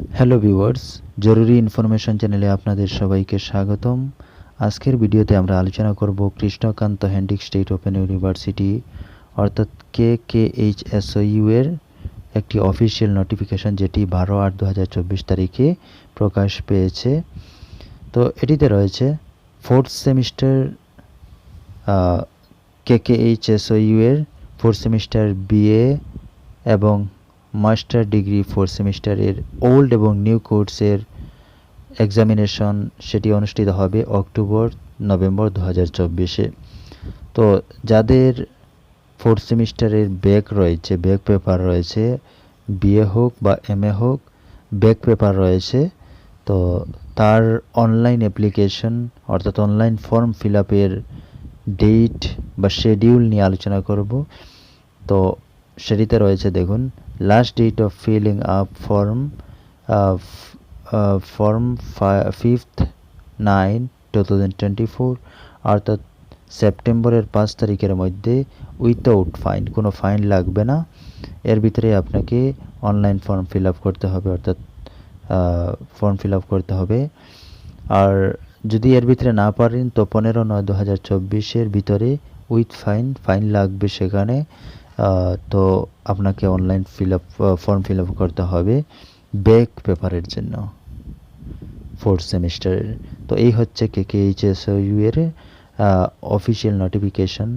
Hello viewers, জরুরি information চ্যানেলে আপনাদের সবাইকে স্বাগতম। আজকের ভিডিওতে আমরা আলোচনা করব কৃষ্ণকান্ত হ্যান্ডিক স্টেট ওপেন ইউনিভার্সিটি অর্থাৎ KKHSOU এর একটি অফিসিয়াল নোটিফিকেশন, যেটি 12/8/2024 তারিখে প্রকাশ পেয়েছে। তো এটিতে রয়েছে ফোর্থ সেমিস্টার KKHSOU এর ফোর্থ সেমিস্টার BA এবং মাস্টার ডিগ্রি ফোর্থ সেমিস্টারের ওল্ড এবং নিউ কোর্সের এক্সামিনেশন সেটি অনুষ্ঠিত হবে অক্টোবর-নভেম্বর 2024-এ। তো যাদের ফোর্থ সেমিস্টারের ব্যাক পেপার রয়েছে, BA হোক বা MA হোক, ব্যাক পেপার রয়েছে, তো তার অনলাইন অ্যাপ্লিকেশন অর্থাৎ অনলাইন ফর্ম ফিল আপের ডেট বা শিডিউল নিয়ে আলোচনা করব। তো সেটিতে রয়েছে, দেখুন, last date of filling up form 5/9/2024, অর্থাৎ সেপ্টেম্বরের 5 তারিখের মধ্যে উইথাউট ফাইন, কোনো ফাইন লাগবে না, এর ভিতরে আপনাকে অনলাইন ফর্ম ফিল আপ করতে হবে, অর্থাৎ ফর্ম ফিল আপ করতে হবে। আর যদি এর ভিতরে না পারেন তো 15/9/2024-এর ভিতরে উইথ ফাইন লাগবে সেখানে। তো আপনাকে অনলাইন ফর্ম ফিল আপ করতে হবে ব্যাক পেপারের জন্য ফোর্থ সেমিস্টারের। তো এই হচ্ছে KKHSOU এর অফিসিয়াল নোটিফিকেশন।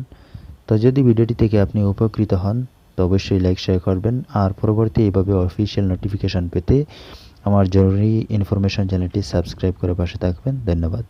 তো যদি ভিডিওটি থেকে আপনি উপকৃত হন তো অবশ্যই লাইক শেয়ার করবেন, আর পরবর্তী এইভাবে অফিসিয়াল নোটিফিকেশন পেতে আমার জরুরি ইনফরমেশন চ্যানেলটি সাবস্ক্রাইব করে পাশে থাকবেন। ধন্যবাদ।